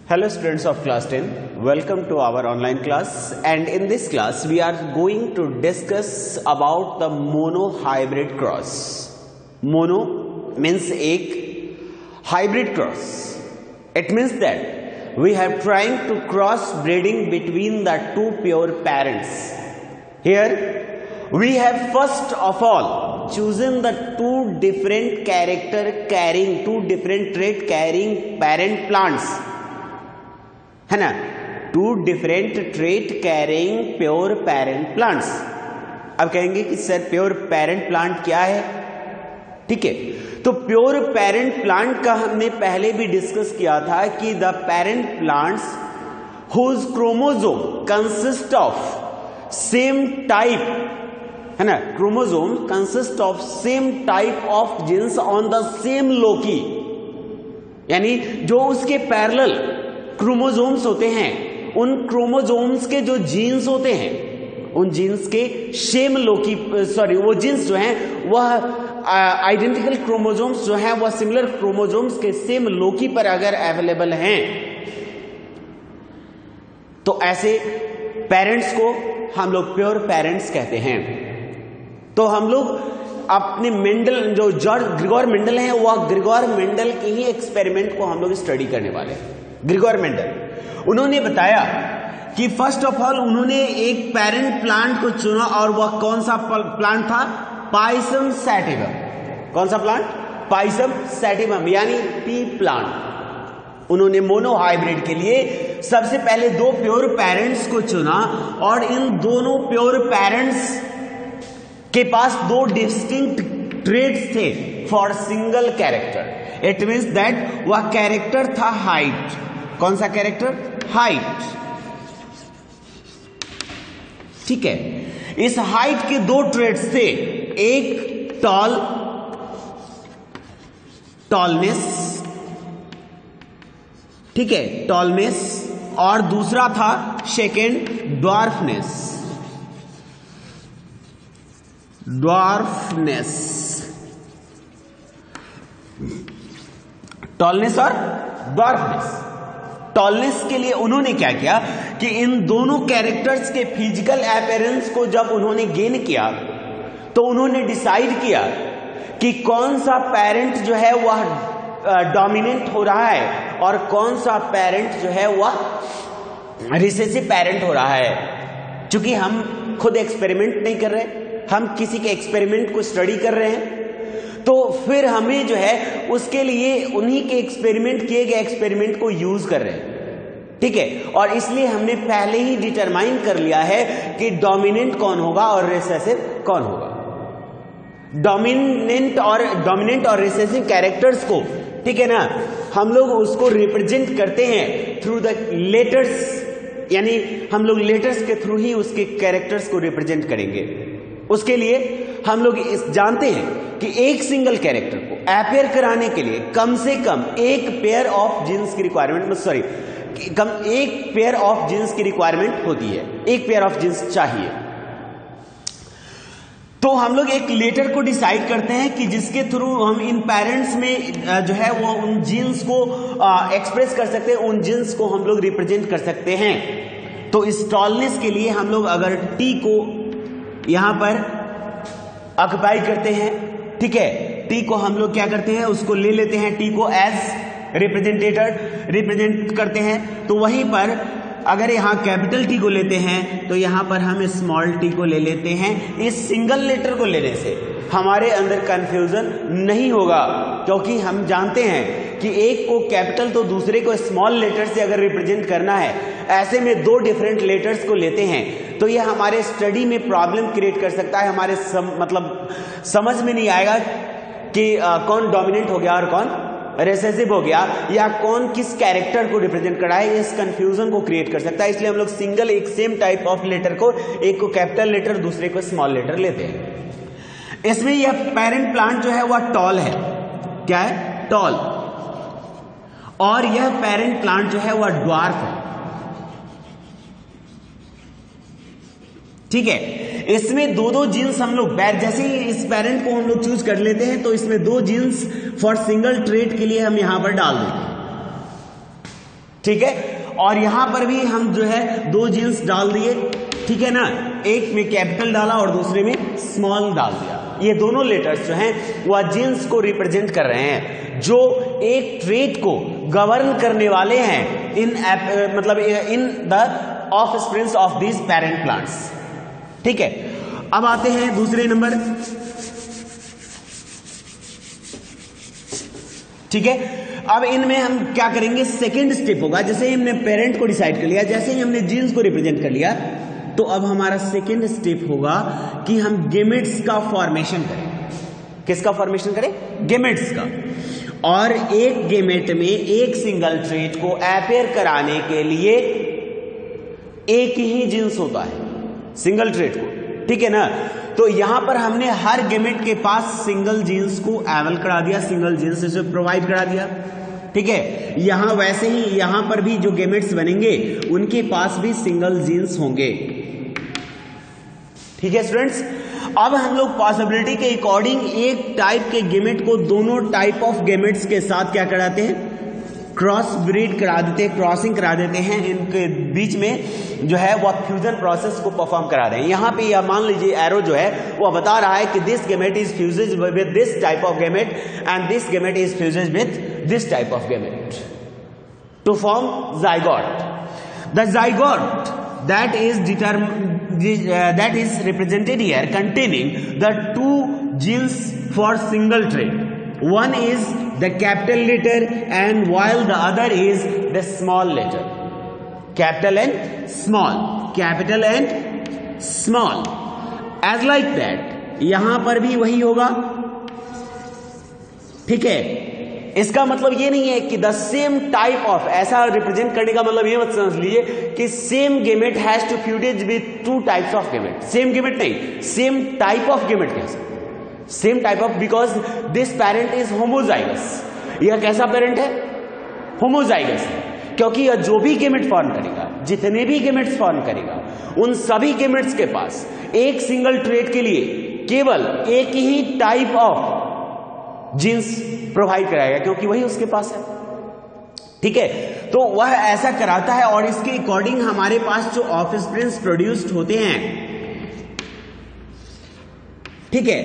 Hello students of class 10, welcome to our online class, and in this class we are going to discuss about the mono-hybrid cross. Mono means ek, hybrid cross. It means that we are trying to cross breeding between the two pure parents. Here we have first of all chosen the two different character carrying, two different trait carrying parent plants, है ना, two different trait carrying pure parent plants. अब कहेंगे कि sir pure parent plant क्या है? ठीक है, तो प्योर पेरेंट प्लांट का हमने पहले भी डिस्कस किया था कि the parent plants whose chromosome consist of same type, है ना, chromosome consist of same type of genes on the same loci, यानी जो उसके पैरेलल क्रोमोसोम्स होते हैं, उन क्रोमोसोम्स के जो जीन्स होते हैं, उन जीन्स के सेम लोकी, वो जीन्स जो हैं वह आइडेंटिकल क्रोमोसोम्स जो हैं वह सिमिलर क्रोमोसोम्स के सेम लोकी पर अगर अवेलेबल हैं तो ऐसे पेरेंट्स को हम लोग प्योर पेरेंट्स कहते हैं. तो हम लोग अपने मेंडल जो जॉर्ज ग्रिगोर मेंडल हैं, वह ग्रिगोर मेंडल के ही एक्सपेरिमेंट को हम लोग स्टडी करने वाले हैं. ग्रिगोर मेंडल उन्होंने बताया कि फर्स्ट ऑफ ऑल उन्होंने एक पेरेंट प्लांट को चुना और वह कौन सा प्लांट था? Pisum sativum. कौन सा प्लांट? पाइसम सैटिवम, यानी पी प्लांट. उन्होंने मोनोहाइब्रिड के लिए सबसे पहले दो प्योर पेरेंट्स को चुना और इन दोनों प्योर पेरेंट्स के पास दो डिस्टिंक्ट ट्रेट्स थे for single character. It means that वह कैरेक्टर था हाइट. कौन सा कैरेक्टर? हाइट. ठीक है, इस हाइट के दो ट्रेट्स थे, एक टॉलनेस, ठीक है, टॉलनेस, और दूसरा था सेकेंड ड्वार्फनेस. टॉलनेस और ड्वार्फनेस. टॉलनेस के लिए उन्होंने क्या किया कि इन दोनों कैरेक्टर्स के फिजिकल अपीयरेंस को जब उन्होंने गेन किया तो उन्होंने डिसाइड किया कि कौन सा पेरेंट जो है वह डोमिनेंट हो रहा है और कौन सा पेरेंट जो है वह रिसेसिव पेरेंट हो रहा है. क्योंकि हम खुद एक्सपेरिमेंट नहीं कर रहे, हम किसी के एक्सपेरिमेंट को स्टडी कर रहे हैं, तो फिर हमें जो है उसके लिए उन्हीं के एक्सपेरिमेंट किए गए एक्सपेरिमेंट को यूज कर रहे हैं. ठीक है, और इसलिए हमने पहले ही डिटरमाइन कर लिया है कि डोमिनेंट कौन होगा और रिसेसिव कौन होगा. डोमिनेंट और रिसेसिव कैरेक्टर्स को, ठीक है ना, हम लोग उसको रिप्रेजेंट करते हैं थ्रू द लेटर्स, यानी हम लोग लेटर्स के थ्रू ही उसके कैरेक्टर्स को रिप्रेजेंट करेंगे. उसके लिए हम लोग जानते हैं कि एक सिंगल कैरेक्टर को अपीयर कराने के लिए कम से कम एक पेयर ऑफ जीन्स की रिक्वायरमेंट, एक पेयर ऑफ जीन्स की रिक्वायरमेंट होती है, एक पेयर ऑफ जीन्स चाहिए. तो हम लोग एक लेटर को डिसाइड करते हैं कि जिसके थ्रू हम इन पेरेंट्स में जो है वो उन जीन्स को एक्सप्रेस कर सकते हैं, उन जीन्स को हम लोग रिप्रेजेंट कर सकते हैं. तो इस टॉलनेस के लिए हम लोग अगर टी को यहां पर ऑक्युपाई करते हैं, ठीक है, टी को हम लोग क्या करते हैं, उसको ले लेते हैं, टी को एज रिप्रेजेंट करते हैं. तो वहीं पर अगर यहां कैपिटल टी को लेते हैं तो यहां पर हम स्मॉल टी को ले लेते हैं. इस सिंगल लेटर को लेने से हमारे अंदर कंफ्यूजन नहीं होगा, क्योंकि हम जानते हैं कि एक को कैपिटल तो दूसरे को स्मॉल लेटर से अगर रिप्रेजेंट करना है, ऐसे में दो डिफरेंट लेटर्स को लेते हैं तो यह हमारे स्टडी में प्रॉब्लम क्रिएट कर सकता है. हमारे मतलब समझ में नहीं आएगा कि कौन डोमिनेंट हो गया और कौन रिसेसिव हो गया, या कौन किस कैरेक्टर को रिप्रेजेंट कर रहा है. इस कंफ्यूजन को क्रिएट कर सकता है. इसलिए हम लोग सिंगल एक सेम टाइप ऑफ लेटर को, एक को कैपिटल लेटर दूसरे को स्मॉल लेटर लेते हैं. इसमें यह पेरेंट प्लांट जो है वह टॉल है. क्या है? टॉल. और यह पेरेंट प्लांट जो है वह ड्वार्फ है. ठीक है, इसमें दो जीन्स हम लोग जैसे ही इस पेरेंट को हम लोग चूज कर लेते हैं तो इसमें दो जीन्स फॉर सिंगल ट्रेट के लिए हम यहां पर डाल देते हैं. ठीक है। और यहां पर भी हम जो है 2 जीन्स डाल दिए, ठीक है ना, एक में कैपिटल डाला और दूसरे में स्मॉल डाल दिया। ये दोनों लेटर्स जो हैं वह जीन्स को रिप्रेजेंट कर रहे हैं, जो एक ट्रेट को गवर्न करने वाले हैं in the offsprings of these parent plants. ठीक है, अब आते हैं दूसरे नंबर। ठीक है, अब इनमें हम क्या करेंगे, सेकेंड स्टेप होगा। जैसे ही हमने पेरेंट को डिसाइड कर लिया, जैसे ही हमने जीन्स को रिप्रेजेंट कर लिया, तो अब हमारा सेकेंड स्टेप होगा कि हम गेमेट्स का फॉर्मेशन करें। किसका फॉर्मेशन करें? गेमेट्स का। और एक गेमेट में एक सिंगल ट्रेट को अपेयर कराने के लिए एक ही जीन्स होता है, सिंगल ट्रेट को, ठीक है ना। तो यहां पर हमने हर गेमेट के पास सिंगल जीन्स को एवल करा दिया, सिंगल जीन्स से प्रोवाइड करा दिया, ठीक है। यहां वैसे ही यहां पर भी जो गेमेट्स बनेंगे उनके पास भी सिंगल जीन्स होंगे, ठीक है स्टूडेंट्स। अब हम लोग पॉसिबिलिटी के अकॉर्डिंग एक टाइप के गेमेट को दोनों टाइप ऑफ गेमेट्स के साथ क्या कराते हैं, क्रॉस ब्रीड करा देते हैं, क्रॉसिंग करा देते हैं। इनके बीच में जो है वह फ्यूजन प्रोसेस को परफॉर्म करा रहे हैं। यहां पे यह मान लीजिए एरो जो है वह बता रहा है कि this gamete is fuses with this type of gamete and this gamete is fuses with this type of gamete to form zygote. The zygote that is represented here containing the 2 genes for single trait. One is the capital letter and while the other is the small letter. Capital and small, capital and small. As like that यहां पर भी वही होगा, ठीक है। इसका मतलब ये नहीं है कि द सेम टाइप ऑफ, ऐसा रिप्रेजेंट करने का मतलब ये मत समझ लीजिए कि same gamete has to fuses with 2 types of gamete. Same gamete नहीं, सेम टाइप ऑफ गेमेट कह सकते, same type of, because this parent is homozygous. यह कैसा पेरेंट है? होमोजाइगस है, क्योंकि यह जो भी गेमेट फॉर्म करेगा, जितने भी गेमेट्स फॉर्म करेगा, उन सभी गेमेट्स के पास एक सिंगल ट्रेट के लिए केवल एक ही टाइप ऑफ जीन्स प्रोवाइड कराएगा, क्योंकि वही उसके पास है, ठीक है। तो वह ऐसा कराता है और इसके अकॉर्डिंग हमारे पास जो ऑफस्प्रिंग्स प्रोड्यूस्ड होते हैं, ठीक है।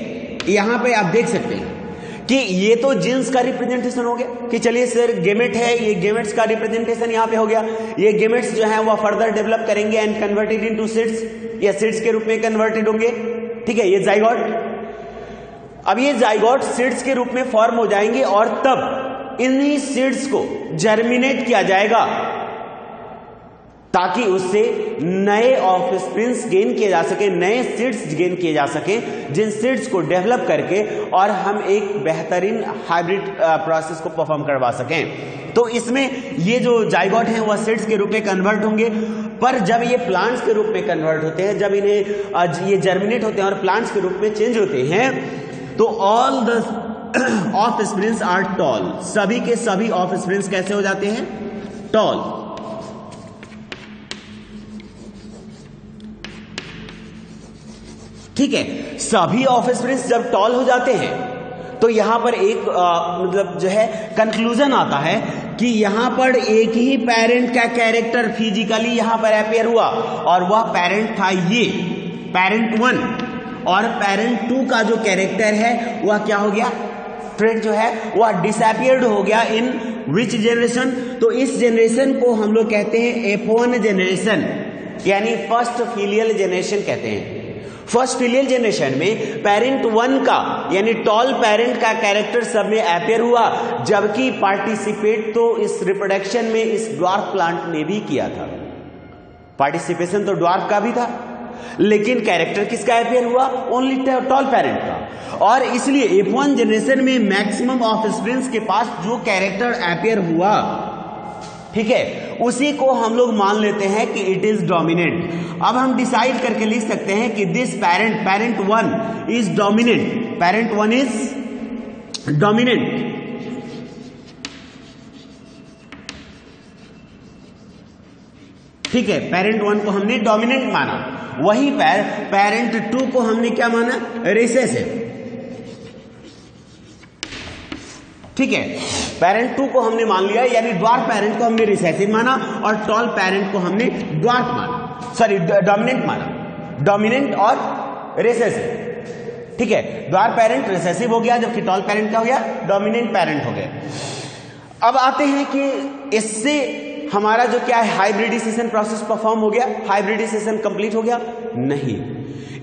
यहां पे आप देख सकते हैं कि ये तो जीन्स का रिप्रेजेंटेशन हो गया कि चलिए सर गेमेट है, ये गेमेट्स का रिप्रेजेंटेशन यहां पे हो गया। ये गेमेट्स जो है वह फर्दर डेवलप करेंगे एंड कन्वर्टेड इनटू सीड्स, या सीड्स के रूप में कन्वर्टेड होंगे, ठीक है। ये जाइगोट, अब ये जाइगोट सीड्स के रूप में फॉर्म हो जाएंगे और तब इन्हीं सीड्स को जर्मिनेट किया जाएगा ताकि उससे नए ऑफस्प्रिंग्स गेन किए जा सके, नए सीड्स गेन किए जा सके, जिन सीड्स को डेवलप करके और हम एक बेहतरीन हाइब्रिड प्रोसेस को परफॉर्म करवा सकें। तो इसमें ये जो जाइगोट हैं वह सीड्स के रूप में कन्वर्ट होंगे, पर जब ये प्लांट्स के रूप में कन्वर्ट होते हैं, जब इन्हें ये जर्मिनेट होते हैं और प्लांट्स के रूप में चेंज होते हैं, तो all the offsprings are tall. सभी के सभी ऑफस्प्रिंग्स कैसे हो जाते हैं? टॉल। ठीक है, सभी ऑफस्प्रिंग्स जब टॉल हो जाते हैं तो यहां पर एक मतलब जो है कंक्लूजन आता है कि यहां पर एक ही पेरेंट का कैरेक्टर फिजिकली यहां पर अपेयर हुआ और वह पेरेंट था ये पेरेंट 1, और पेरेंट 2 का जो कैरेक्टर है वह क्या हो गया? ट्रेट जो है वह डिसअपियर्ड हो गया इन विच जनरेशन? तो इस जनरेशन को हम लोग कहते हैं F1 जनरेशन, यानी फर्स्ट फिलियल जनरेशन कहते हैं। फर्स्ट फिलियल जनरेशन में पेरेंट 1 का यानी टॉल पेरेंट का कैरेक्टर सब में अपेयर हुआ, जबकि पार्टिसिपेट तो इस रिप्रोडक्शन में इस ड्वार्फ प्लांट ने भी किया था। पार्टिसिपेशन तो ड्वार्फ का भी था, लेकिन कैरेक्टर किसका अपेयर हुआ? ओनली टॉल पेरेंट का। और इसलिए F1 जनरेशन में मैक्सिमम ऑफस्प्रिंग्स के पास जो कैरेक्टर अपेयर हुआ, ठीक है, उसी को हम लोग मान लेते हैं कि इट इज डोमिनेंट। अब हम डिसाइड करके लिख सकते हैं कि this parent 1 is dominant, parent 1 is dominant. ठीक है, पेरेंट 1 को हमने डोमिनेंट माना, वही पेरेंट 2 को हमने क्या माना? रिसेसिव। ठीक है, पेरेंट 2 को हमने मान लिया, यानी ड्वार्फ पेरेंट को हमने रिसेसिव माना और टॉल पेरेंट को हमने ड्वार्फ माना, सॉरी डोमिनेंट माना, डोमिनेंट और रिसेसिव। ठीक है, ड्वार्फ पेरेंट रिसेसिव हो गया, जबकि टॉल पेरेंट क्या हो गया, डोमिनेंट पेरेंट हो गया। अब आते हैं कि इससे हमारा जो क्या है हाइब्रिडाइजेशन प्रोसेस परफॉर्म हो गया, हाइब्रिडाइजेशन कंप्लीट हो गया? नहीं,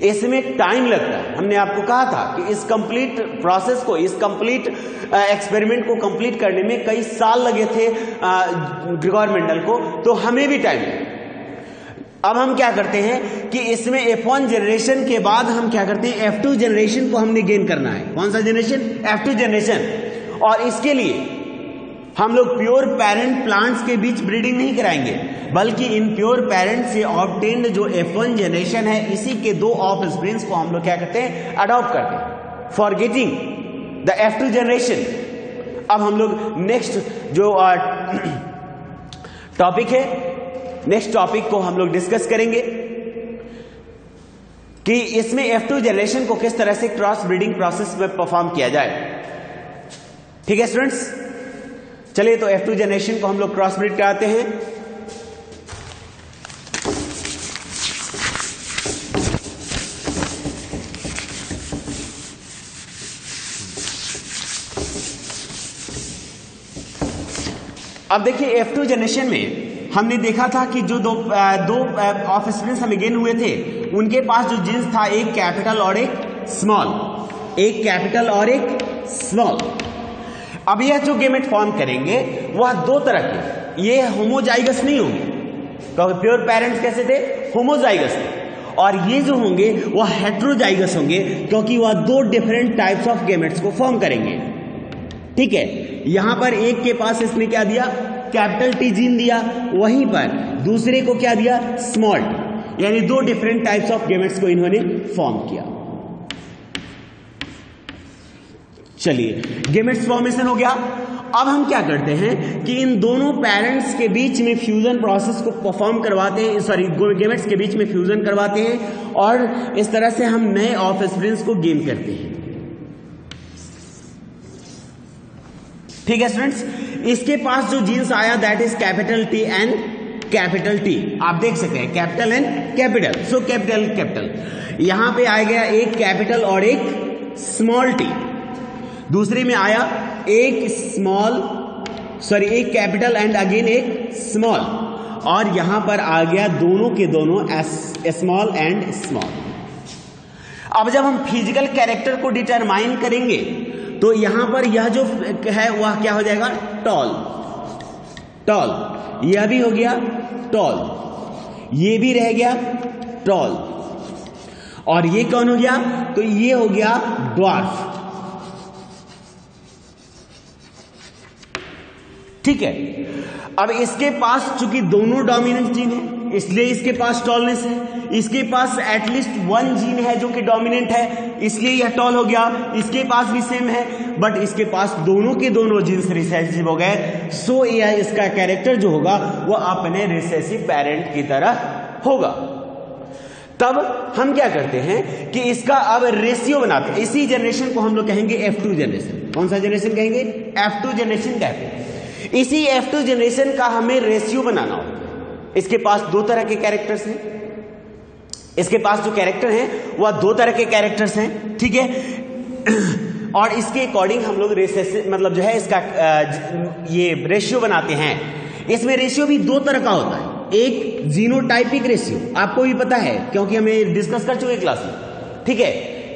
इसमें टाइम लगता है। हमने आपको कहा था कि इस कंप्लीट प्रोसेस को, इस कंप्लीट एक्सपेरिमेंट को कंप्लीट करने में कई साल लगे थे ग्रेगोर मेंडल को, तो हमें भी टाइम लगा। अब हम क्या करते हैं कि इसमें F1 जनरेशन के बाद हम क्या करते हैं, F2 जनरेशन को हमने गेन करना है। कौन सा जनरेशन? F2 generation. और इसके लिए हम लोग प्योर पेरेंट प्लांट्स के बीच ब्रीडिंग नहीं कराएंगे, बल्कि इन प्योर पेरेंट से ऑब्टेन्ड जो F1 जनरेशन है, इसी के 2 ऑफस्प्रिंग्स को हम लोग क्या करते हैं, अडॉप्ट करते हैं for getting the F2 generation. अब हम लोग नेक्स्ट जो टॉपिक है, नेक्स्ट टॉपिक को हम लोग डिस्कस करेंगे कि इसमें F2 जनरेशन को किस तरह से क्रॉस ब्रीडिंग प्रोसेस में परफॉर्म किया जाए। ठीक है स्टूडेंट्स, चलिए तो F2 जनरेशन को हम लोग क्रॉस ब्रीड कराते हैं। अब देखिए F2 जनरेशन में हमने देखा था कि जो दो ऑफस्प्रिंग्स हमें गेन हुए थे, उनके पास जो जीन्स था, एक कैपिटल और एक स्मॉल, एक कैपिटल और एक स्मॉल। अब यह जो गेमेट फॉर्म करेंगे वह 2 तरह के, ये होमोजाइगस नहीं होंगे, क्योंकि प्योर पेरेंट्स कैसे थे, होमोजाइगस थे, और ये जो होंगे वह हेट्रोजाइगस होंगे, क्योंकि वह 2 डिफरेंट टाइप्स ऑफ गेमेट्स को फॉर्म करेंगे। ठीक है, यहां पर एक के पास इसने क्या दिया, कैपिटल टी जीन दिया, वहीं पर दूसरे को क्या दिया, स्मॉल, यानी 2 डिफरेंट टाइप्स ऑफ गेमेट्स को इन्होंने फॉर्म किया। चलिए, गेमेट्स फॉर्मेशन हो गया। अब हम क्या करते हैं कि इन दोनों पेरेंट्स के बीच में फ्यूजन प्रोसेस को परफॉर्म करवाते हैं, सॉरी गेमेट्स के बीच में फ्यूजन करवाते हैं, और इस तरह से हम नए ऑफस्प्रिंग्स को गेन करते हैं। ठीक है स्टूडेंट्स, इसके पास जो जीन्स आया that is capital T and capital T, आप देख सकते हैं capital and capital, so capital capital, यहां पे आ गया एक कैपिटल और एक स्मॉल टी, दूसरे में आया एक स्मॉल, सॉरी एक कैपिटल एंड अगेन एक स्मॉल, और यहां पर आ गया दोनों के दोनों स्मॉल एंड स्मॉल। अब जब हम फिजिकल कैरेक्टर को डिटरमाइन करेंगे तो यहां पर यह जो है वह क्या हो जाएगा, टॉल, टॉल, यह भी हो गया टॉल, ये भी रह गया टॉल, और ये कौन हो गया, तो ये हो गया ड्वार्फ। ठीक है, अब इसके पास चूंकि दोनों डोमिनेंट जीन है, इसलिए इसके पास टॉलनेस है, इसके पास एटलीस्ट 1 जीन है जो कि डोमिनेंट है, इसलिए यह टॉल हो गया, इसके पास भी सेम है, बट इसके पास दोनों के दोनों जीन्स रिसेसिव हो गए, सो यह इसका कैरेक्टर जो होगा वह अपने रिसेसिव पेरेंट की तरह होगा। तब हम क्या करते हैं कि इसका अब रेशियो बनाते हैं, इसी जनरेशन को हम लोग कहेंगे F2 जनरेशन। कौन सा जनरेशन कहेंगे, F2 जनरेशन कहते हैं। इसी F2 जनरेशन का हमें रेशियो बनाना होगा। इसके पास 2 तरह के कैरेक्टर्स हैं, इसके पास जो कैरेक्टर हैं वह 2 तरह के कैरेक्टर्स हैं। ठीक है, और इसके अकॉर्डिंग हम लोग रेशियो, मतलब जो है इसका ये रेशियो बनाते हैं। इसमें रेशियो भी 2 तरह का होता है, एक जीनोटाइपिक रेशियो, आपको भी पता है क्योंकि हमें डिस्कस कर चुके क्लास में। ठीक है,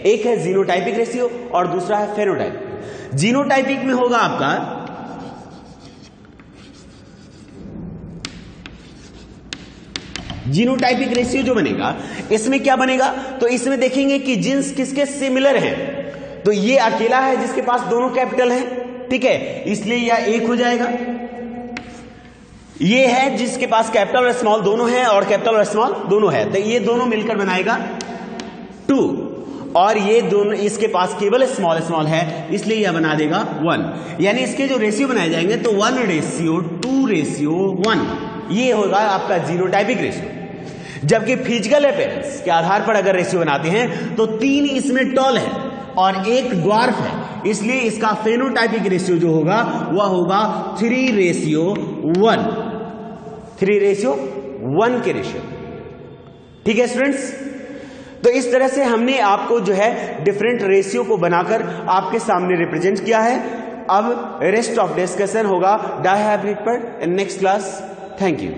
एक है जीनोटाइपिक रेशियो और दूसरा है फेनोटाइप। जीनोटाइपिक में होगा आपका जीनोटाइपिक रेशियो जो बनेगा, इसमें क्या बनेगा, तो इसमें देखेंगे कि जीन्स किसके सिमिलर हैं, तो ये अकेला है जिसके पास दोनों कैपिटल हैं। ठीक है, इसलिए यह 1 हो जाएगा। ये है जिसके पास कैपिटल और स्मॉल दोनों हैं और कैपिटल और स्मॉल दोनों है, तो ये दोनों मिलकर बनाएगा 2, और ये दोनों, इसके पास केवल स्मॉल स्मॉल है, इसलिए यह बना देगा 1। यानी इसके जो रेशियो बनाए जाएंगे तो 1:2:1, ये होगा आपका जीनोटाइपिक रेशियो। जबकि फिजिकल अपीयरेंस के आधार पर अगर रेशियो बनाते हैं तो 3 इसमें टॉल है और 1 ड्वार्फ है, इसलिए इसका फेनोटाइपिक रेशियो जो होगा वह होगा 3:1, 3:1 के रेशियो। ठीक है स्टूडेंट्स, तो इस तरह से हमने आपको जो है डिफरेंट रेशियो को बनाकर आपके सामने रिप्रेजेंट किया है। अब रेस्ट ऑफ डिस्कशन होगा डायहाइब्रिड पर in next class. Thank you.